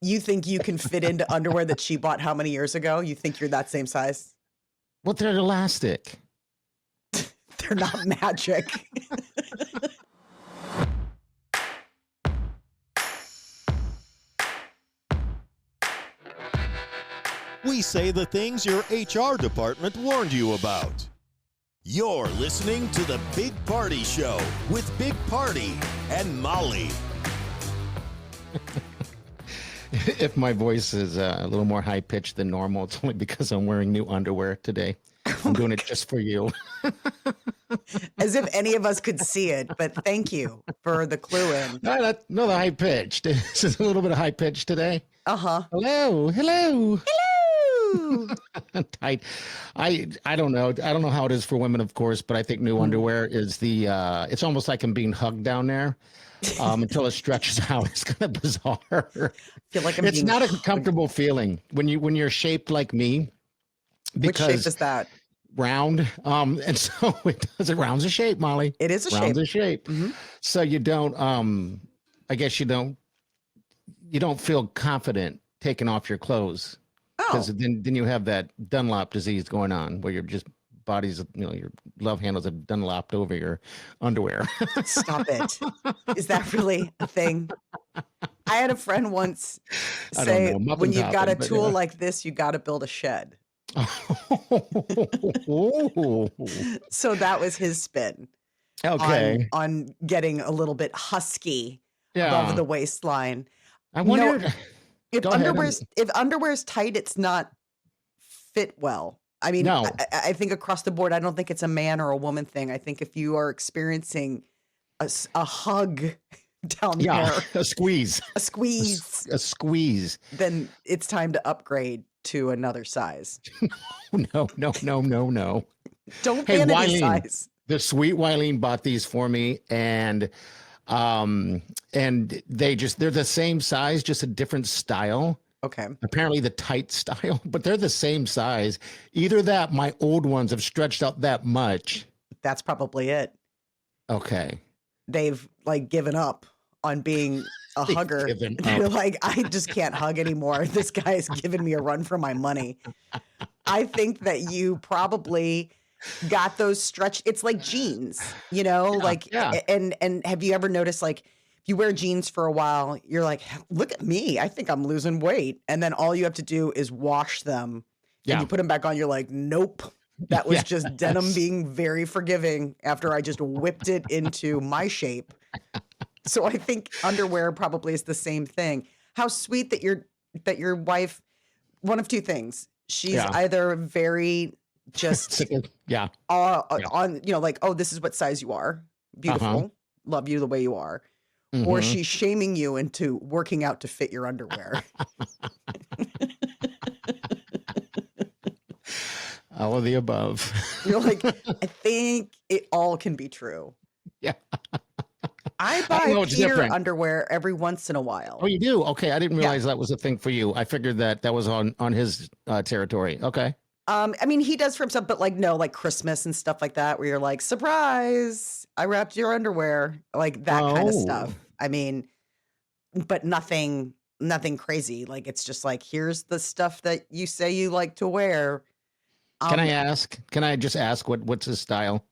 You think you can fit into underwear that she bought how many years ago? You think you're that same size? Well, they're elastic. They're not magic. We say the things your HR department warned you about. You're listening to The Big Party Show with Big Party and Molly. If my voice is a little more high-pitched than normal, it's only because I'm wearing new underwear today. I'm doing it just for you. As if any of us could see it, but thank you for the clue in. No, the high-pitched. This is a little bit of high-pitched today. Uh-huh. Hello. Hello. Tight. I don't know. I don't know how it is for women, of course, but I think new underwear is it's almost like I'm being hugged down there until it stretches out. It's kind of bizarre. I feel like It's not a comfortable feeling when you're shaped like me. Which shape is that? Round. And so it rounds a shape, Molly. It is a rounds a shape. Mm-hmm. So you don't I guess you don't feel confident taking off your clothes. Because then you have that Dunlop disease going on where your body's, your love handles have Dunlopped over your underwear. Stop it. Is that really a thing? I had a friend once say, when you've got a tool like this, you got to build a shed. So that was his spin. Okay. On getting a little bit husky above the waistline. I wonder... If underwear's tight, it's not fit well. I mean, no. I think across the board, I don't think it's a man or a woman thing. I think if you are experiencing a hug down there, a squeeze, then it's time to upgrade to another size. No. Don't vanity size. The sweet Wileen bought these for me, and they're the same size, just a different style. Okay. Apparently the tight style, but they're the same size. Either that, my old ones have stretched out that much. That's probably it. Okay. They've given up on being a hugger. They're like, I just can't hug anymore. This guy is giving me a run for my money. I think that you probably got those stretch. It's like jeans, and have you ever noticed, if you wear jeans for a while, you're like, look at me, I think I'm losing weight. And then all you have to do is wash them and you put them back on. You're like, nope, that was just denim being very forgiving after I just whipped it into my shape. So I think underwear probably is the same thing. How sweet that your wife, one of two things. She's either very just on this is what size you are, beautiful, love you the way you are, or she's shaming you into working out to fit your underwear. All of the above. You're like, I think it all can be true. Yeah. I buy Peter underwear every once in a while. Oh, you do? Okay, I didn't realize that was a thing for you. I figured that was on his territory. Okay. I mean, he does for himself, but like Christmas and stuff like that, where you're like, surprise, I wrapped your underwear, like that kind of stuff. I mean, but nothing crazy. Like, it's just like, here's the stuff that you say you like to wear. Can I just ask what's his style?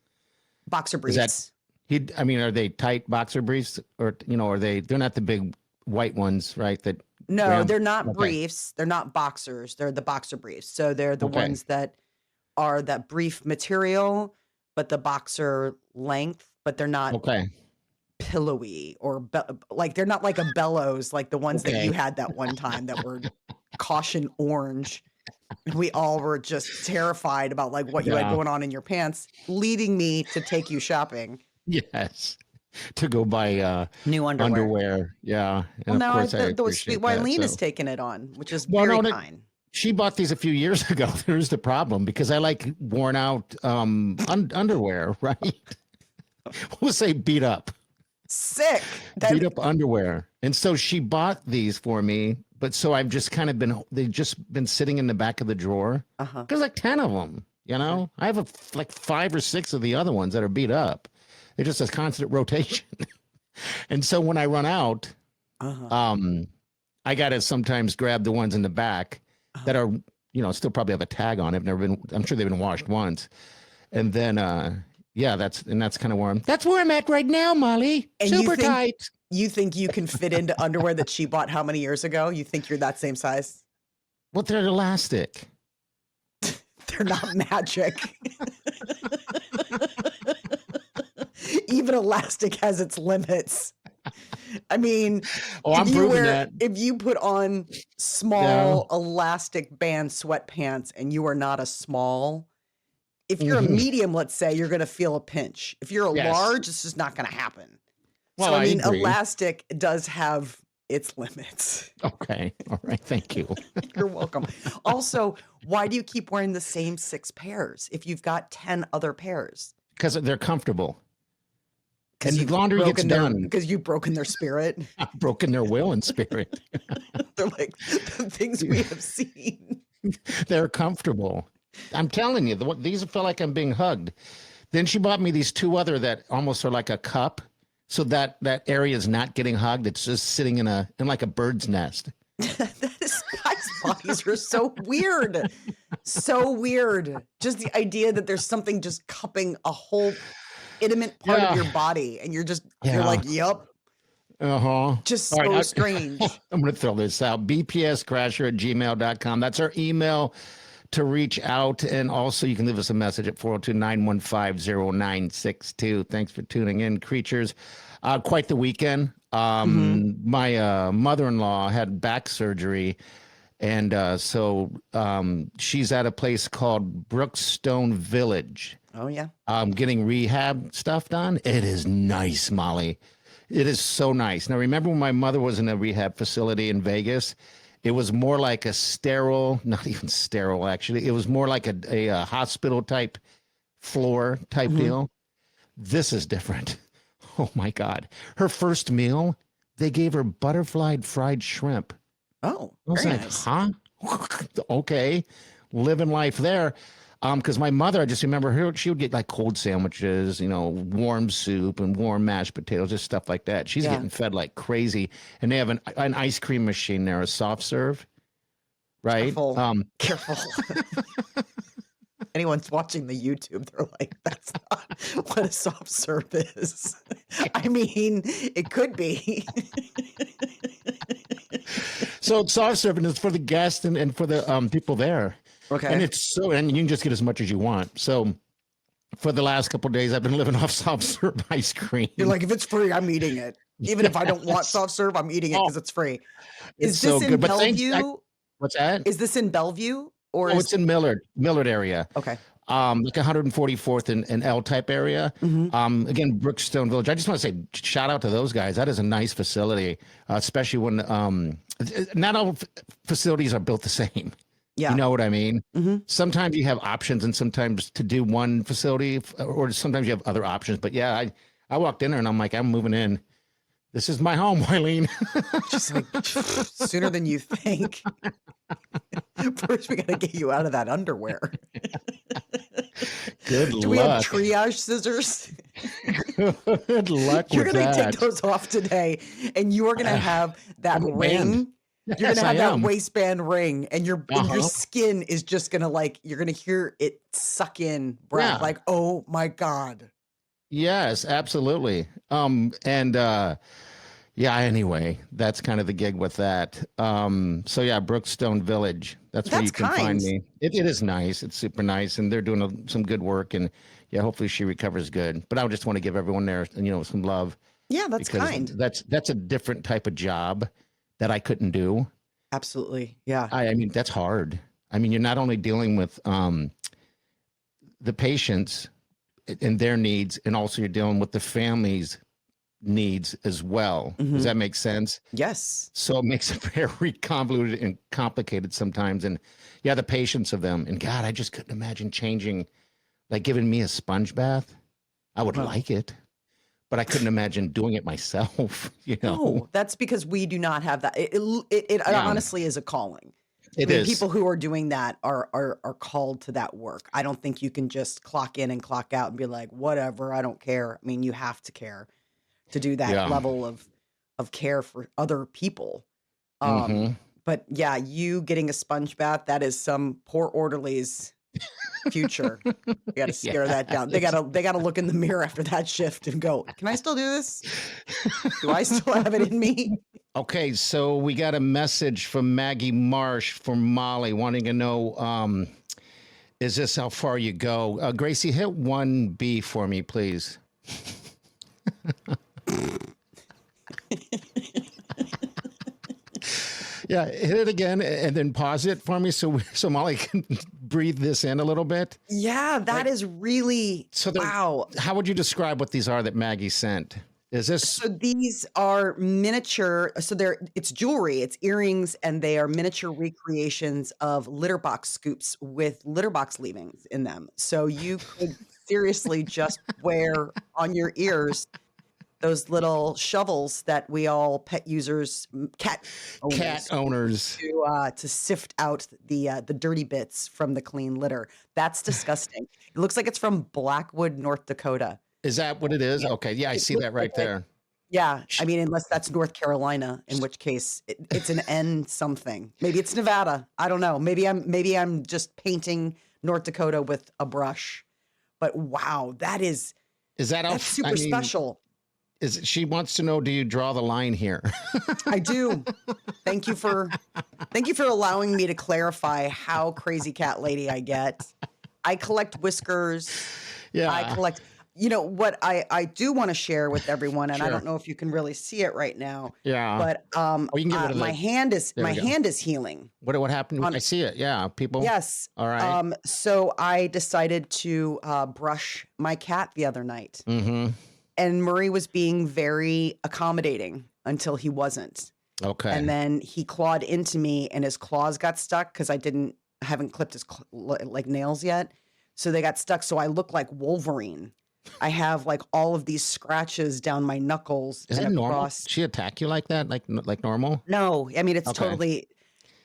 Boxer briefs. Are they tight boxer briefs, or they're not the big white ones, right? No, they're not briefs. They're not boxers. They're the boxer briefs. So they're the ones that are that brief material, but the boxer length, but they're not pillowy or they're not like a bellows, like the ones that you had that one time that were caution orange. We all were just terrified about what you had going on in your pants, leading me to take you shopping. Yes. To go buy new underwear. Yeah. And now the sweet Wileen is taking it on, which is very kind. She bought these a few years ago. There's the problem, because I like worn out underwear, right? We'll say beat up. Sick. Beat up underwear. And so she bought these for me, but so I've just kind of they've just been sitting in the back of the drawer. There's like 10 of them, I have like 5 or 6 of the other ones that are beat up. They're just a constant rotation. And so when I run out, I got to sometimes grab the ones in the back that are, still probably have a tag on it. I'm sure they've been washed once. And then, that's kind of that's where I'm at right now, Molly. And Super tight. You think you can fit into underwear that she bought how many years ago? You think you're that same size? Well, they're elastic. They're not magic. Even elastic has its limits. I mean, I'm proving that. If you put on small elastic band sweatpants and you are not a small, if you're a medium, let's say, you're going to feel a pinch. If you're a large, it's just not going to happen. Well, so, I mean, elastic does have its limits. Okay. All right. Thank you. You're welcome. Also, why do you keep wearing the same 6 pairs if you've got 10 other pairs? Because they're comfortable. And the laundry gets done. Because you've broken their spirit. I've broken their will and spirit. They're like the things we have seen. They're comfortable. I'm telling you, these feel like I'm being hugged. Then she bought me these 2 other that almost are like a cup. So that area is not getting hugged. It's just sitting in like a bird's nest. Guys' bodies are so weird. So weird. Just the idea that there's something just cupping a whole intimate part of your body. And you're like, yup. Just so right, strange. I'm going to throw this out. bpscrasher@gmail.com. That's our email to reach out. And also you can leave us a message at 402-915-0962. Thanks for tuning in, creatures. Quite the weekend. My mother-in-law had back surgery. And so she's at a place called Brookstone Village. Oh, yeah. Getting rehab stuff done. It is nice, Molly. It is so nice. Now, remember when my mother was in a rehab facility in Vegas? It was more like a sterile, not even sterile, actually. It was more like a hospital type floor type deal. This is different. Oh, my God. Her first meal, they gave her butterflied fried shrimp. Oh, I was like, nice. huh? Okay. Living life there. Because my mother, I just remember her, she would get like cold sandwiches, warm soup and warm mashed potatoes, just stuff like that. She's getting fed like crazy. And they have an ice cream machine there, a soft serve, right? Careful. Anyone's watching the YouTube, they're like, that's not what a soft serve is. I mean, it could be. So it's soft serve, and it's for the guests and for the people there. Okay. And and you can just get as much as you want. So for the last couple of days, I've been living off soft serve ice cream. You're like, if it's free, I'm eating it. Even if I don't want soft serve, I'm eating it because it's free. Is this in Bellevue? What's that? Is this in Bellevue? Or it's in Millard area. Okay. Like 144th and L type area. Again, Brookstone Village. I just want to say shout out to those guys. That is a nice facility, especially when not all facilities are built the same. Yeah. You know what I mean? Sometimes you have options, and sometimes to do one facility, or sometimes you have other options. But yeah, I walked in there and I'm like, I'm moving in. This is my home, Wileen. Just like sooner than you think. First, we got to get you out of that underwear. Good luck. Do we have triage scissors? Good luck. You're going to take those off today, and you are going to have that ring. You're going to have that waistband ring, and your skin is just going to you're going to hear it suck in breath. Yeah. Like, oh my God. Yes, absolutely. Anyway, that's kind of the gig with that. So yeah, Brookstone Village. That's where you can find me. It is nice. It's super nice. And they're doing some good work, and yeah, hopefully she recovers good. But I just want to give everyone there, some love. Yeah, that's kind. That's a different type of job that I couldn't do. Absolutely. Yeah. I mean, that's hard. I mean, you're not only dealing with the patients and their needs, and also you're dealing with the families' needs as well. Does that make sense? Yes. So it makes it very convoluted and complicated sometimes. And yeah, the patience of them. And God, I just couldn't imagine changing, like giving me a sponge bath. I would like it, but I couldn't imagine doing it myself. No, that's because we do not have that. It honestly is a calling. It is. People who are doing that are called to that work. I don't think you can just clock in and clock out and be like, whatever, I don't care. I mean, you have to care to do that level of care for other people. Mm-hmm. But yeah, you getting a sponge bath, that is some poor orderly's future. You got to scare that down. They got to look in the mirror after that shift and go, can I still do this? Do I still have it in me? Okay, so we got a message from Maggie Marsh from Molly wanting to know, is this how far you go? Gracie, hit 1B for me, please. Yeah, hit it again and then pause it for me so Molly can breathe this in a little bit. Yeah, that is really, wow. How would you describe what these are that Maggie sent? Is this? So these are miniature, so it's jewelry, it's earrings, and they are miniature recreations of litter box scoops with litter box leavings in them. So you could seriously just wear on your ears those little shovels that we all pet users, cat owners to sift out the dirty bits from the clean litter. That's disgusting. It looks like it's from Blackwood, North Dakota. Is that what it is? Okay. Yeah, I see that right there. Yeah. I mean, unless that's North Carolina, in which case it's an N something. Maybe it's Nevada. I don't know. Maybe I'm just painting North Dakota with a brush. But wow, that's super special. She wants to know, do you draw the line here? I do. Thank you for allowing me to clarify how crazy cat lady I get. I collect whiskers. Yeah. I collect. You know what I do want to share with everyone, and Sure. I don't know if you can really see it right now. Yeah. But you can get rid of my hand is healing. What happened? I see it. Yeah. People. Yes. All right. So I decided to brush my cat the other night. Mm-hmm. And Murray was being very accommodating until he wasn't. Okay. And then he clawed into me and his claws got stuck because I haven't clipped his nails yet. So they got stuck. So I look like Wolverine. I have like all of these scratches down my knuckles. Is and it normal? across. She attack you like that? Like normal? No, I mean, it's Okay. totally.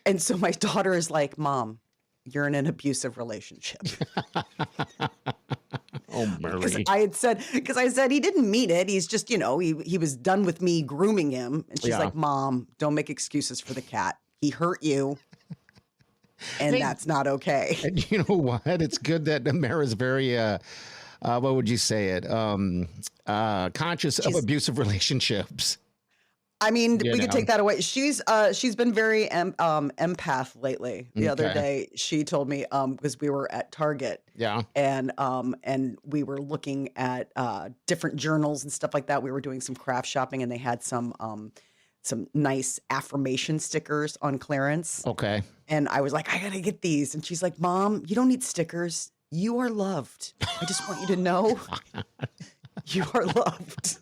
And so my daughter is like, Mom, you're in an abusive relationship. Oh, Murray. I said he didn't mean it. He's just, he was done with me grooming him. And she's like, Mom, don't make excuses for the cat. He hurt you. And that's not okay. And you know what? It's good that Mara's very, what would you say it? Conscious of abusive relationships. I mean, we could take that away. She's been very empath lately. The other day, she told me because we were at Target, and we were looking at different journals and stuff like that. We were doing some craft shopping, and they had some nice affirmation stickers on clearance. Okay, and I was like, I gotta get these, and she's like, Mom, you don't need stickers. You are loved. I just want you to know you are loved.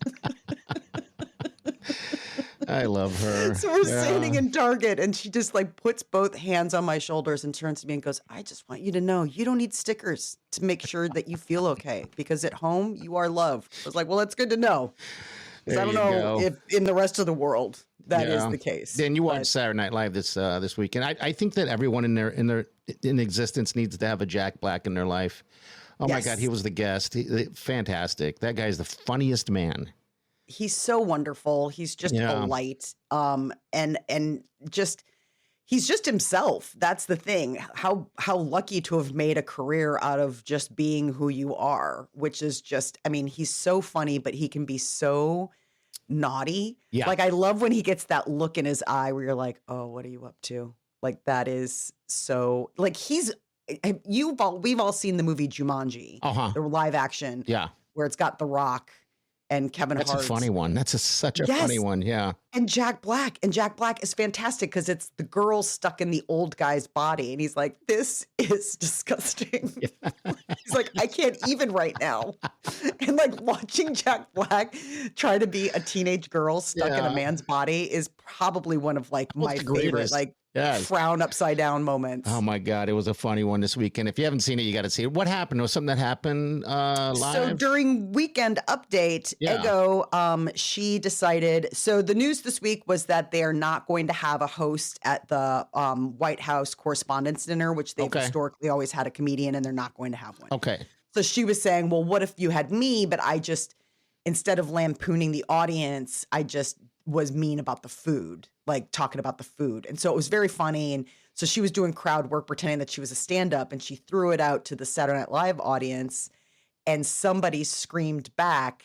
I love her. So we're standing in Target and she just like puts both hands on my shoulders and turns to me and goes, I just want you to know you don't need stickers to make sure that you feel okay because at home you are loved. I was like, well, that's good to know. Because I don't know if in the rest of the world that is the case. Dan, you watched Saturday Night Live this weekend. I think that everyone in existence needs to have a Jack Black in their life. Oh my God, he was the guest. Fantastic. That guy's the funniest man. He's so wonderful. He's just a light. And just he's just himself. That's the thing. How lucky to have made a career out of just being who you are, which is just, I mean, he's so funny, but he can be so naughty. Yeah. Like I love when he gets that look in his eye where you're like, oh, what are you up to? Like that is so like we've all seen the movie Jumanji, the live action, where it's got The Rock and Kevin Hart. That's a funny one. That's such a funny one. Yeah. And Jack Black. And Jack Black is fantastic because it's the girl stuck in the old guy's body. And he's like, this is disgusting. He's like, I can't even right now. And like watching Jack Black try to be a teenage girl stuck in a man's body is probably one of like my favorite, like frown upside down moments. Oh my God. It was a funny one this weekend. If you haven't seen it, you got to see it. What happened? It was something that happened live? So during Weekend Update, Ego, she decided, so the news this week was that they are not going to have a host at the White House Correspondents' Dinner, which they've historically always had a comedian, and they're not going to have one. Okay. So she was saying, well, what if you had me, but I just, instead of lampooning the audience, I just was mean about the food, like talking about the food. And so it was very funny. And so she was doing crowd work, pretending that she was a stand-up, and she threw it out to the Saturday Night Live audience, and somebody screamed back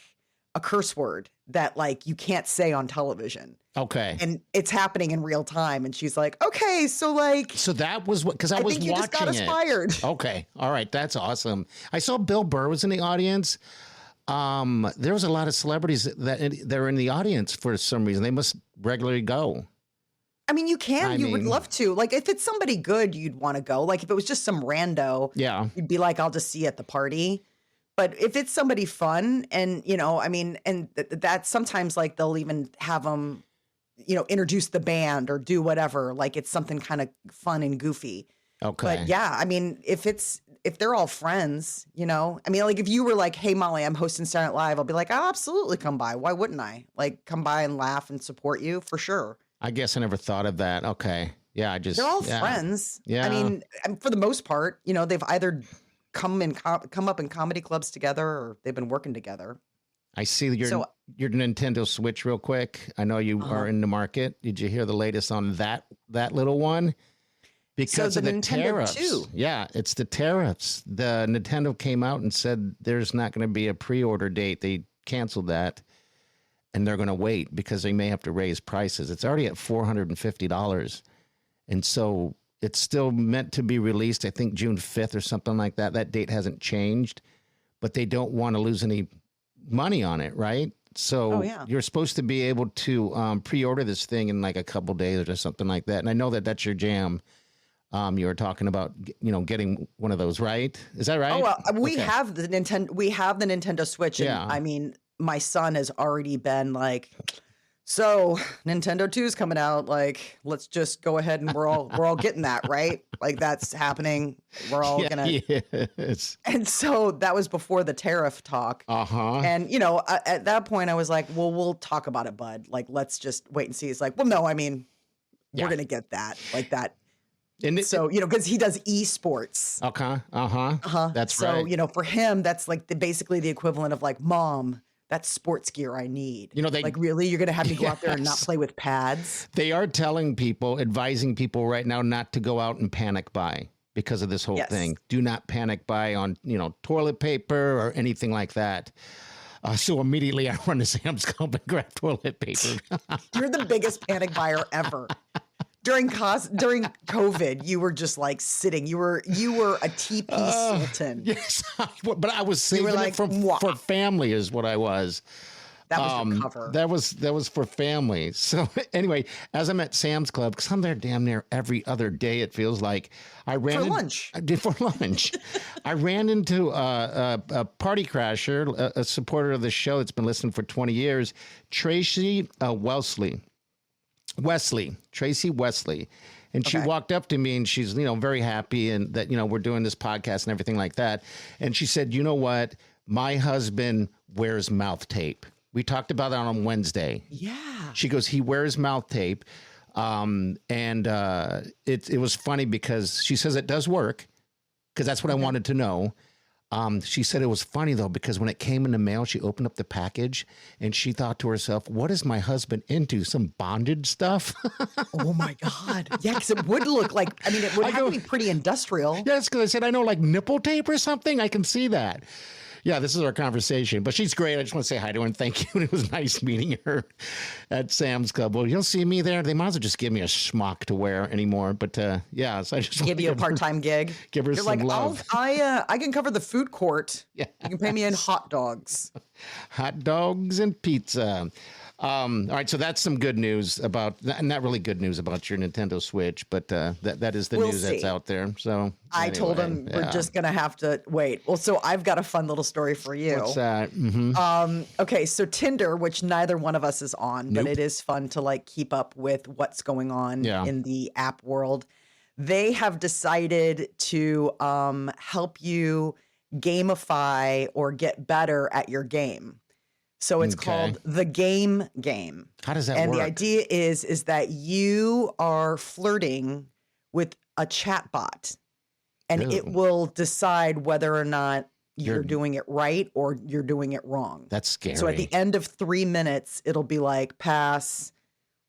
a curse word that like you can't say on television. Okay. And it's happening in real time. And she's like, okay, so like. So that was what, because I was think you watching just got us it. fired. Okay. All right. That's awesome. I saw Bill Burr was in the audience. There was a lot of celebrities that they're in the audience for some reason. They must regularly go. I mean, you would love to. Like, if it's somebody good, you'd want to go. Like, if it was just some rando, you'd be like, I'll just see you at the party. But if it's somebody fun and, you know, I mean, and that sometimes like they'll even have them, you know, introduce the band or do whatever. Like it's something kind of fun and goofy. Okay. But yeah, I mean, if they're all friends, you know, I mean, like if you were like, hey, Molly, I'm hosting Saturday Night Live, I'll be like, I'll absolutely come by. Why wouldn't I? Like come by and laugh and support you for sure. I guess I never thought of that. Okay. Yeah. They're all friends. Yeah. I mean, for the most part, you know, they've either come up in comedy clubs together or they've been working together. I see your Nintendo Switch real quick. I know you are in the market. Did you hear the latest on that little one? Because of the Nintendo tariffs. Too. Yeah, it's the tariffs. The Nintendo came out and said there's not going to be a pre-order date. They canceled that. And they're going to wait because they may have to raise prices. It's already at $450. And so it's still meant to be released, I think, June 5th or something like that. That date hasn't changed, but they don't want to lose any money on it, right? So you're supposed to be able to pre-order this thing in like a couple days or something like that. And I know that that's your jam. You were talking about, you know, getting one of those, right? Is that right? Oh, well, we have the Nintendo. We have the Nintendo Switch. And, yeah. I mean, my son has already been like, so Nintendo 2 is coming out. Like, let's just go ahead and we're all getting that, right? Like that's happening. We're all gonna. Yes. And so that was before the tariff talk. And you know, at that point, I was like, well, we'll talk about it, bud. Like, let's just wait and see. It's like, well, no, I mean, we're gonna get that, like that. And so, you know, because he does esports. That's right. So, you know, for him, that's like basically the equivalent of like, Mom, that's sports gear I need. You know, like really, you're going to have me go out there and not play with pads? They are telling people, advising people right now not to go out and panic buy because of this whole thing. Do not panic buy on, you know, toilet paper or anything like that. So immediately I run to Sam's Club and grab toilet paper. You're the biggest panic buyer ever. During COVID, you were just like sitting. You were a TP sultan. Yes, but I was saving it for family is what I was. That was your cover. That was for family. So anyway, as I'm at Sam's Club, because I'm there damn near every other day, it feels like. I ran for lunch. I did for lunch. I ran into a party crasher, a supporter of the show that's been listening for 20 years, Tracy Wesley. And she walked up to me and she's, you know, very happy and that, you know, we're doing this podcast and everything like that. And she said, you know what? My husband wears mouth tape. We talked about that on Wednesday. Yeah. She goes, he wears mouth tape. It was funny because she says it does work because that's what I wanted to know. She said it was funny, though, because when it came in the mail, she opened up the package and she thought to herself, what is my husband into? Some bondage stuff? Oh, my God. Yeah, because it would look like, I mean, it would have to be pretty industrial. Yeah, that's because I said, I know, like nipple tape or something. I can see that. Yeah, this is our conversation, but she's great. I just want to say hi to her and thank you. It was nice meeting her at Sam's Club. Well, you'll see me there. They might as well just give me a schmuck to wear anymore. But yeah, so I just give you a part-time gig. Give her some love. I can cover the food court. Yeah, you can pay me in hot dogs. Hot dogs and pizza. All right, so that's some good news about, not really good news about your Nintendo Switch, but that is the news that's out there. So I told him we're just gonna have to wait. Well, so I've got a fun little story for you. What's that? Mm-hmm. Okay, so Tinder, which neither one of us is on, but it is fun to like keep up with what's going on in the app world. They have decided to help you gamify or get better at your game. So it's called the game. How does that work? And the idea is that you are flirting with a chat bot and it will decide whether or not you're doing it right or you're doing it wrong. That's scary. So at the end of 3 minutes, it'll be like pass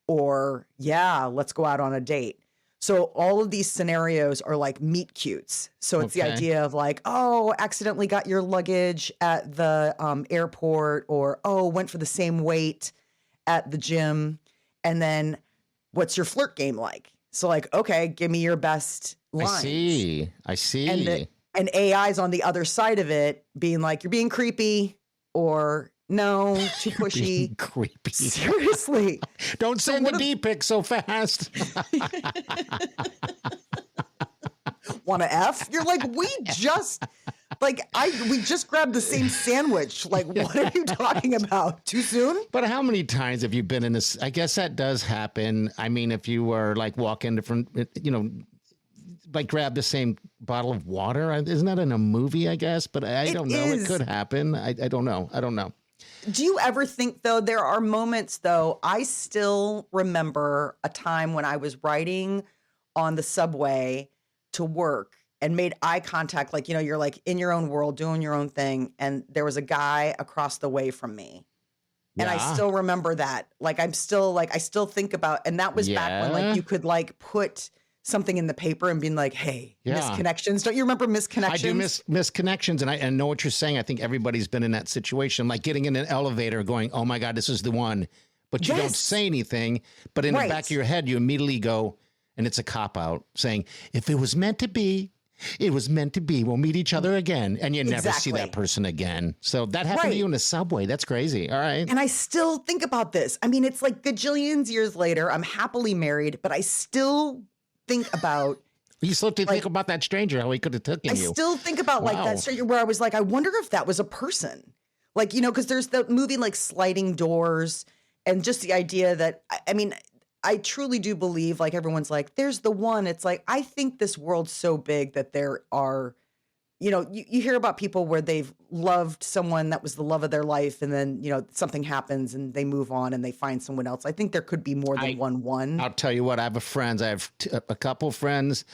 or yeah, let's go out on a date. So all of these scenarios are like meet cutes. So it's the idea of like, oh, accidentally got your luggage at the airport, or oh, went for the same weight at the gym. And then what's your flirt game like? So like, okay, give me your best lines. I see. And AI's on the other side of it being like, you're being creepy, or no, too pushy. Being creepy. Seriously. Don't send the D-pic so fast. Want to F? You're like, we just grabbed the same sandwich. Like, what are you talking about? Too soon? But how many times have you been in this? I guess that does happen. I mean, if you were like walking different, like grab the same bottle of water. Isn't that in a movie, I guess? But I don't know. It could happen. I don't know. Do you ever think, though, there are moments, though, I still remember a time when I was riding on the subway to work and made eye contact. Like, you're like in your own world, doing your own thing. And there was a guy across the way from me. And I still remember that. Like, I still think about, and that was back when like you could like put something in the paper and being like, hey, misconnections. Don't you remember misconnections? I do misconnections. And I know what you're saying. I think everybody's been in that situation, like getting in an elevator going, oh my God, this is the one. But you don't say anything. But in the back of your head, you immediately go, and it's a cop out saying, if it was meant to be, it was meant to be. We'll meet each other again. And you never see that person again. So that happened to you in the subway. That's crazy. All right. And I still think about this. I mean, it's like gajillions years later. I'm happily married, but I still think about. You still think about that stranger, how he could have taken you. I still think about like that stranger where I was like, I wonder if that was a person. Like, because there's the movie like Sliding Doors, and just the idea that, I mean, I truly do believe, like, everyone's like, there's the one. It's like, I think this world's so big that there are, you hear about people where they've loved someone that was the love of their life, and then, something happens and they move on and they find someone else. I think there could be more than one. I'll tell you what, I have a couple friends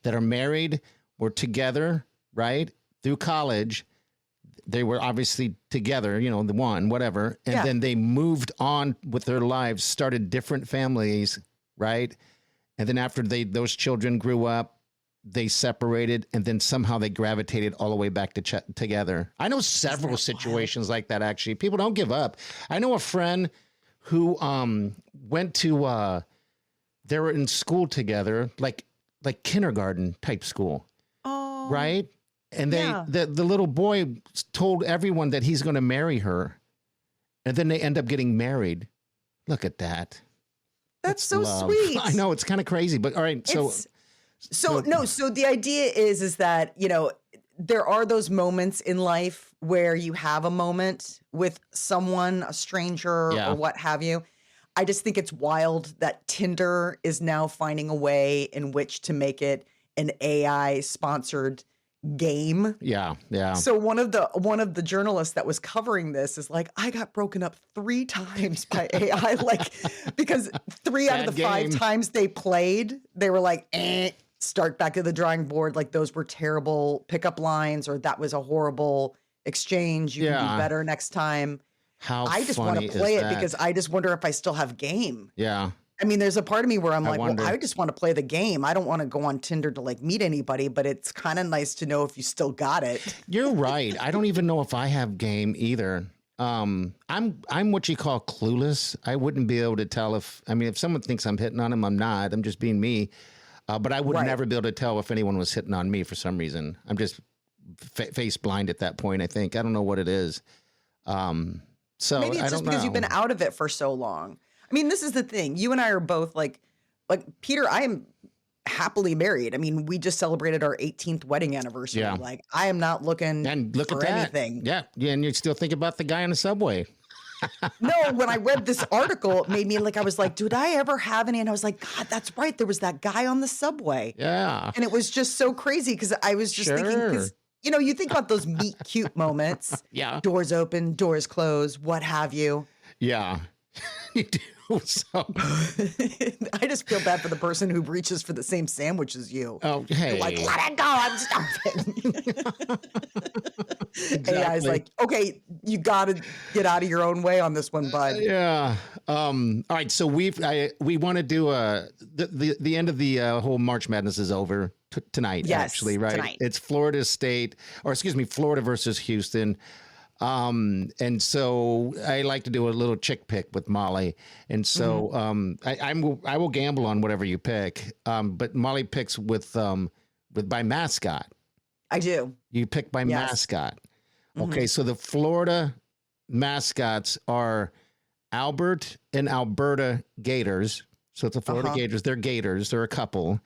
that are married, were together, right, through college. They were obviously together, the one, whatever. And then they moved on with their lives, started different families, right? And then after those children grew up, they separated, and then somehow they gravitated all the way back to together. I know several situations like that, actually. People don't give up. I know a friend who went to, they were in school together, like kindergarten type school, right? And the little boy told everyone that he's going to marry her. And then they end up getting married. Look at that. That's so sweet. I know, it's kind of crazy, but all right. So the idea is that, there are those moments in life where you have a moment with someone, a stranger or what have you. I just think it's wild that Tinder is now finding a way in which to make it an AI sponsored game. Yeah. So one of the journalists that was covering this is like, I got broken up 3 times by AI, like, because 3 out of the 5 times they played, they were like, start back to the drawing board. Like, those were terrible pickup lines, or that was a horrible exchange. You can do better next time. I just want to play it because I just wonder if I still have game. Yeah. I mean, there's a part of me where I'm like, well, I just want to play the game. I don't want to go on Tinder to like meet anybody, but it's kind of nice to know if you still got it. You're right. I don't even know if I have game either. I'm what you call clueless. I wouldn't be able to tell if someone thinks I'm hitting on them, I'm not. I'm just being me. But I would never be able to tell if anyone was hitting on me for some reason. I'm just face blind at that point, I think. I don't know what it is. So maybe it's just because you've been out of it for so long. I mean, this is the thing. You and I are both like Peter, I am happily married. I mean, we just celebrated our 18th wedding anniversary. Yeah. Like, I am not looking for anything. Yeah. And you still think about the guy on the subway. No, when I read this article, it made me like, I was like, did I ever have any? And I was like, God, that's right. There was that guy on the subway. Yeah. And it was just so crazy because I was just thinking, because, you think about those meet cute moments. Yeah. Doors open, doors close, what have you. Yeah. You do. So I just feel bad for the person who reaches for the same sandwich as you. oh, hey. You're like, let it go, I'm starving. AI's like, okay, you got to get out of your own way on this one, bud. Yeah. All right. So we want to do the end of the whole March Madness is over tonight. Yes, actually, right? tonight. It's Florida versus Houston. And so I like to do a little chick pick with Molly. And so I will gamble on whatever you pick. But Molly picks with by mascot. I do. You pick by mascot. Okay, so the Florida mascots are Albert and Alberta Gators. So it's the Florida Gators. They're Gators. They're a couple.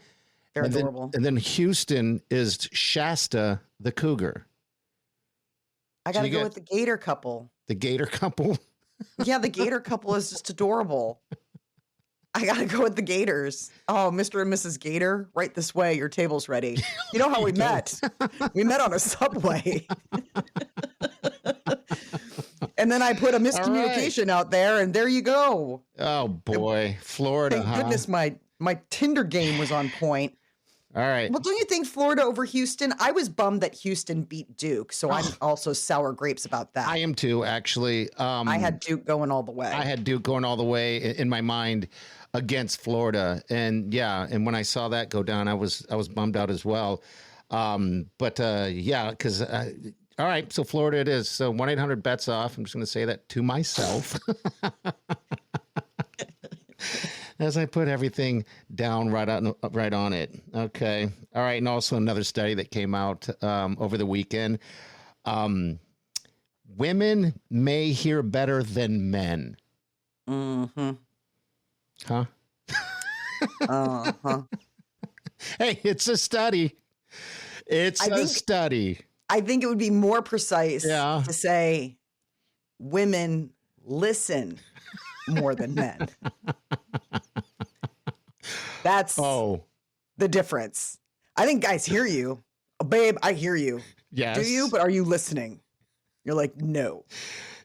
They're adorable. And then Houston is Shasta the Cougar. I got to go with the Gator couple. The Gator couple? Yeah, the Gator couple is just adorable. I got to go with the Gators. Oh, Mr. and Mrs. Gator, right this way. Your table's ready. You know how we met? We met on a subway. And then I put a miscommunication out there, and there you go. Oh, boy. Florida, Thank goodness my Tinder game was on point. All right. Well, don't you think Florida over Houston? I was bummed that Houston beat Duke, so I'm also sour grapes about that. I am too, actually. I had Duke going all the way. I had Duke going all the way in my mind against Florida, and yeah, and when I saw that go down, I was bummed out as well. But yeah, because all right, so Florida it is. So 1-800-bets off. I'm just going to say that to myself. As I put everything down right on it. Okay. All right. And also another study that came out over the weekend. Women may hear better than men. Mm-hmm. Huh? Uh-huh. Hey, it's a study. It's a study. I think it would be more precise to say women listen more than men. That's the difference. I think guys hear you. Oh, babe, I hear you. Yes. Do you? But are you listening? You're like, no.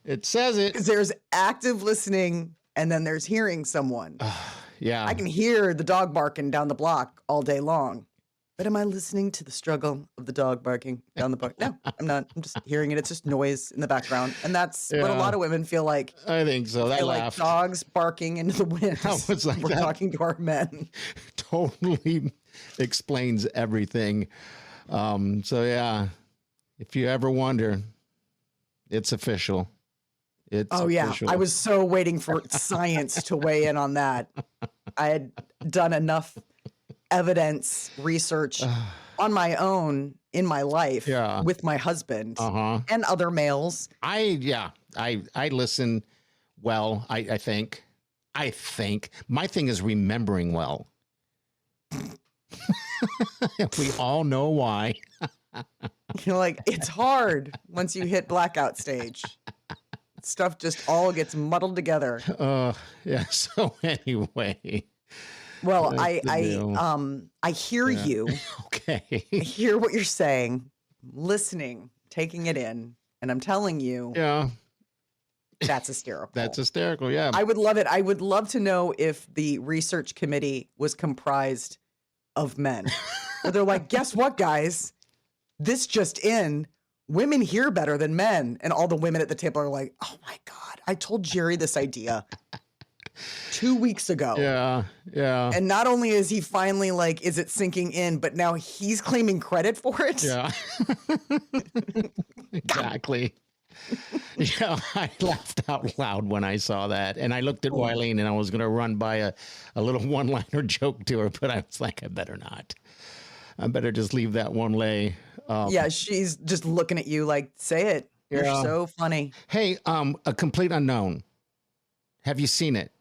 It says it. Because there's active listening and then there's hearing someone. Yeah. I can hear the dog barking down the block all day long. But am I listening to the struggle of the dog barking down the block? No, I'm not. I'm just hearing it. It's just noise in the background. And that's what a lot of women feel like. I think so. That like dogs barking into the wind. It's like we're talking to our men. Totally explains everything. So yeah, if you ever wonder, it's official. It's official. I was so waiting for science to weigh in on that. I had done enough evidence research on my own in my life with my husband and other males. I listen well. I think my thing is remembering well. We all know why. You're like, it's hard once you hit blackout stage. Stuff just all gets muddled together. Yeah. So anyway. Well, I hear you. Okay. I hear what you're saying, listening, taking it in, and I'm telling you. Yeah. That's hysterical. That's hysterical, yeah. I would love it. I would love to know if the research committee was comprised of men. Where they're like, guess what, guys? This just in. Women hear better than men. And all the women at the table are like, oh my God, I told Jerry this idea 2 weeks ago. Yeah, yeah. And not only is he finally like, is it sinking in, but now he's claiming credit for it. Yeah. Exactly. Yeah, I laughed out loud when I saw that. And I looked at Wileen and I was going to run by a little one-liner joke to her, but I was like, I better not. I better just leave that one lay. Yeah, she's just looking at you like, say it. You're so funny. Hey, A Complete Unknown. Have you seen it?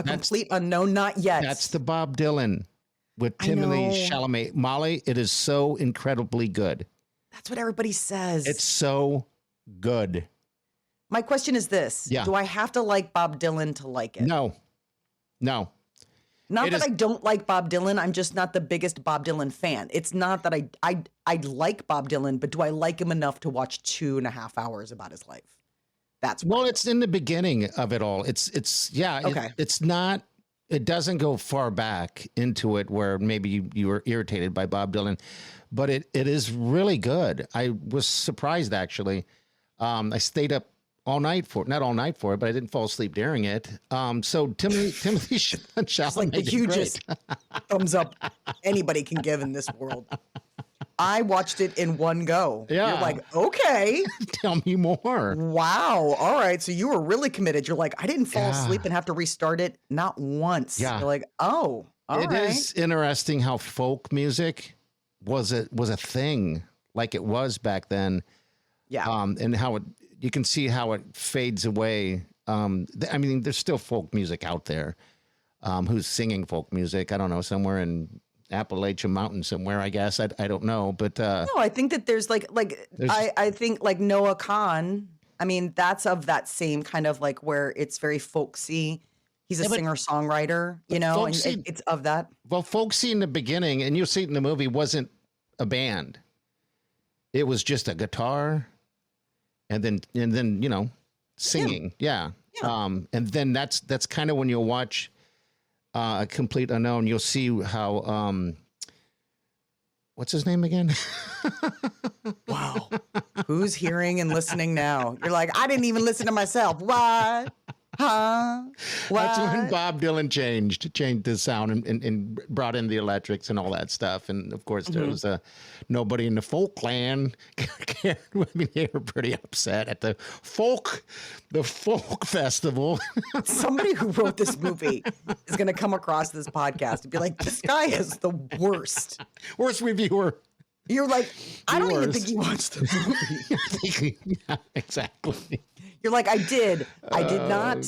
Complete Unknown? Not yet. That's the Bob Dylan with Timothée Chalamet. Molly, it is so incredibly good. That's what everybody says. It's so good. My question is this. Yeah. Do I have to like Bob Dylan to like it? No. Not that I don't like Bob Dylan. I'm just not the biggest Bob Dylan fan. It's not that I like Bob Dylan, but do I like him enough to watch 2.5 hours about his life? That's well, it's in the beginning of it all. Okay. It's not. It doesn't go far back into it where maybe you were irritated by Bob Dylan, but it is really good. I was surprised actually. I stayed up all night for it, not all night for it, but I didn't fall asleep during it. Timothy Chalamet It's like the hugest thumbs up anybody can give in this world. I watched it in one go. Yeah. You're like, okay. Tell me more. Wow. All right. So you were really committed. You're like, I didn't fall asleep and have to restart it. Not once. Yeah. You're like, oh, all right. It is interesting how folk music was a thing like it was back then. Yeah. And how you can see how it fades away. I mean, there's still folk music out there. Who's singing folk music? I don't know, somewhere in Appalachian Mountain somewhere, I guess. I don't know, but no, I think that there's I think like Noah Khan. I mean, that's of that same kind of like where it's very folksy. He's a singer-songwriter, you know, and it's of that. Well, folksy in the beginning, and you'll see it in the movie, wasn't a band. It was just a guitar, and then you know, singing. Yeah. And then that's kind of when you'll watch A Complete Unknown, you'll see how what's his name again? Wow. Who's hearing and listening now? You're like, I didn't even listen to myself. Why? Huh? Why? That's when Bob Dylan changed the sound and brought in the electrics and all that stuff. And of course, there was nobody in the folk land. I mean, they were pretty upset at the folk festival. Somebody who wrote this movie is going to come across this podcast and be like, this guy is the worst reviewer. You're like, I don't even think you watched the movie. Yeah, exactly. You're like, I did not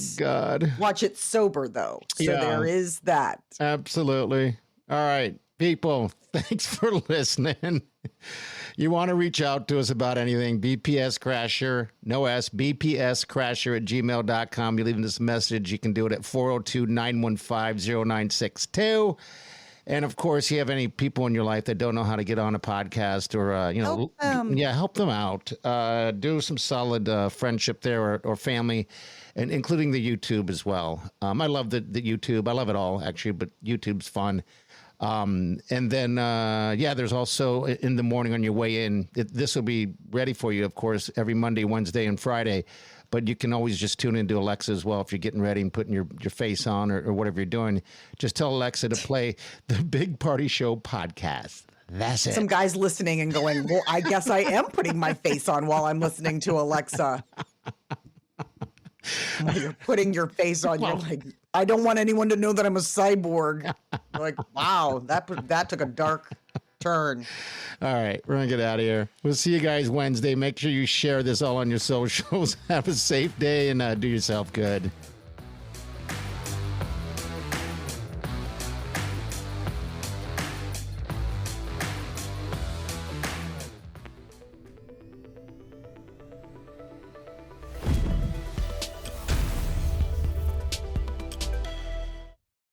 watch it sober, though. So there is that. Absolutely. All right, people, thanks for listening. You want to reach out to us about anything, BPS Crasher, no S, bpscrasher@gmail.com. You're leaving this message. You can do it at 402-915-0962. And of course, you have any people in your life that don't know how to get on a podcast or, help them out. Do some solid friendship there or family, and including the YouTube as well. I love the YouTube. I love it all, actually, but YouTube's fun. And then, there's also in the morning on your way in, this will be ready for you, of course, every Monday, Wednesday, and Friday. But you can always just tune into Alexa as well if you're getting ready and putting your face on or whatever you're doing. Just tell Alexa to play the Big Party Show podcast. That's it. Some guy's listening and going, well, I guess I am putting my face on while I'm listening to Alexa. While you're putting your face on, you're like, I don't want anyone to know that I'm a cyborg. You're like, wow, that took a dark turn. All right, we're gonna get out of here. We'll see you guys Wednesday. Make sure you share this all on your socials. Have a safe day and do yourself good.